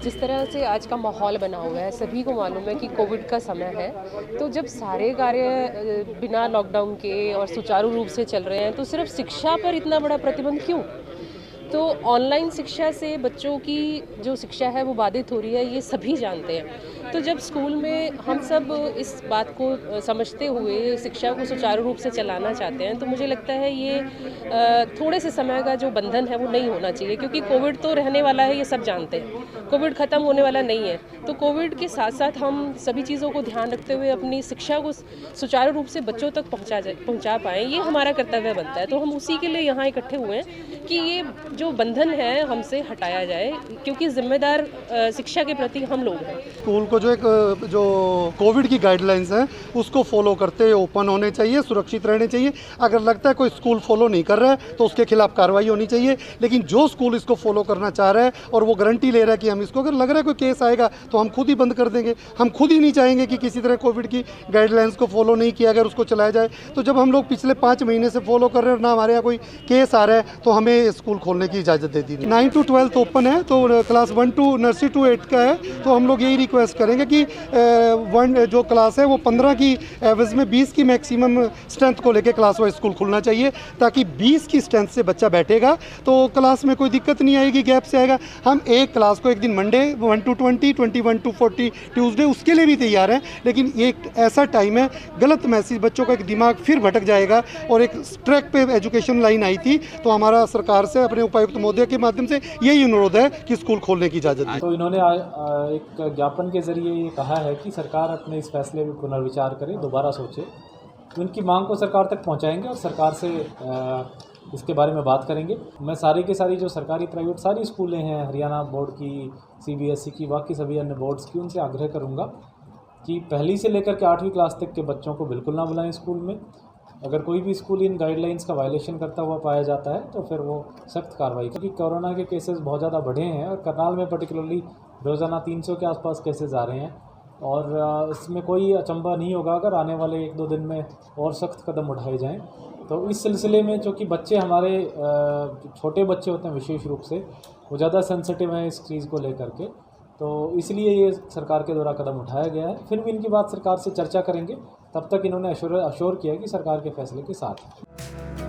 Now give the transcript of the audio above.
जिस तरह से आज का माहौल बना हुआ है, सभी को मालूम है कि कोविड का समय है। तो जब सारे कार्य बिना लॉकडाउन के और सुचारू रूप से चल रहे हैं, तो सिर्फ शिक्षा पर इतना बड़ा प्रतिबंध क्यों? तो ऑनलाइन शिक्षा से बच्चों की जो शिक्षा है वो बाधित हो रही है, ये सभी जानते हैं। तो जब स्कूल में हम सब इस बात को समझते हुए शिक्षा को सुचारू रूप से चलाना चाहते हैं, तो मुझे लगता है ये थोड़े से समय का जो बंधन है वो नहीं होना चाहिए, क्योंकि कोविड तो रहने वाला है, ये सब जानते हैं। कोविड ख़त्म होने वाला नहीं है। तो कोविड के साथ साथ हम सभी चीज़ों को ध्यान रखते हुए अपनी शिक्षा को सुचारू रूप से बच्चों तक पहुँचा पाएँ, ये हमारा कर्तव्य बनता है। तो हम उसी के लिए यहाँ इकट्ठे हुए हैं कि ये जो बंधन है हमसे हटाया जाए, क्योंकि ज़िम्मेदार शिक्षा के प्रति हम लोग हैं। स्कूल को जो कोविड की गाइडलाइंस हैं उसको फॉलो करते हुए ओपन होने चाहिए, सुरक्षित रहने चाहिए। अगर लगता है कोई स्कूल फॉलो नहीं कर रहा है तो उसके खिलाफ कार्रवाई होनी चाहिए। लेकिन जो स्कूल इसको फॉलो करना चाह रहा है और वो गारंटी ले रहा है कि हम इसको, अगर लग रहा है कोई केस आएगा तो हम खुद ही बंद कर देंगे। हम खुद ही नहीं चाहेंगे कि किसी तरह कोविड की गाइडलाइंस को फॉलो नहीं किया, अगर उसको चलाया जाए। तो जब हम लोग पिछले 5 महीने से फॉलो कर रहे हैं और ना हमारे यहाँ कोई केस आ रहा है, तो हमें स्कूल खोलने की इजाज़त दे दी। 9 to 12 ओपन है, तो क्लास 1 to नर्सरी to 8 का है। तो हम लोग यही रिक्वेस्ट करेंगे कि जो क्लास है वो 15 की एवरेज में 20 की मैक्सिमम स्ट्रेंथ को लेके क्लास वाइज स्कूल खुलना चाहिए, ताकि 20 की स्ट्रेंथ से बच्चा बैठेगा तो क्लास में कोई दिक्कत नहीं आएगी, गैप से आएगा। हम एक क्लास को एक दिन मंडे 1 to 20, 21 to 40 ट्यूसडे, उसके लिए भी तैयार हैं। लेकिन ये एक ऐसा टाइम है, गलत मैसेज, बच्चों का एक दिमाग फिर भटक जाएगा। और एक ट्रैक पे एजुकेशन लाइन आई थी, तो हमारा सरकार से, अपने उपायुक्त महोदय के माध्यम से यही अनुरोध है कि स्कूल खोलने की इजाज़त दी। तो इन्होंने एक ज्ञापन के ज़रिए ये कहा है कि सरकार अपने इस फैसले में पुनर्विचार करे, दोबारा सोचे। तो इनकी मांग को सरकार तक पहुंचाएंगे और सरकार से इसके बारे में बात करेंगे। मैं सारी की सारी जो सरकारी प्राइवेट सारी स्कूलें हैं, हरियाणा बोर्ड की, सीबीएसई की, बाकी सभी अन्य बोर्ड्स की, उनसे आग्रह करूँगा कि पहली से लेकर के 8वीं क्लास तक के बच्चों को बिल्कुल ना बुलाएं स्कूल में। अगर कोई भी स्कूल इन गाइडलाइंस का वायलेशन करता हुआ पाया जाता है तो फिर वो सख्त कार्रवाई, क्योंकि कोरोना के केसेस बहुत ज़्यादा बढ़े हैं और करनाल में पर्टिकुलरली रोज़ाना 300 के आसपास केसेस आ रहे हैं। और इसमें कोई अचंभा नहीं होगा अगर आने वाले 1-2 दिन में और सख्त कदम उठाए जाएं। तो इस सिलसिले में, चूँकि बच्चे हमारे छोटे बच्चे होते हैं विशेष रूप से, वो ज़्यादा सेंसिटिव हैं इस चीज़ को लेकर के, तो इसलिए ये सरकार के द्वारा कदम उठाया गया है। फिर भी इनकी बात सरकार से चर्चा करेंगे। तब तक इन्होंने अश्योर किया कि सरकार के फैसले के साथ है।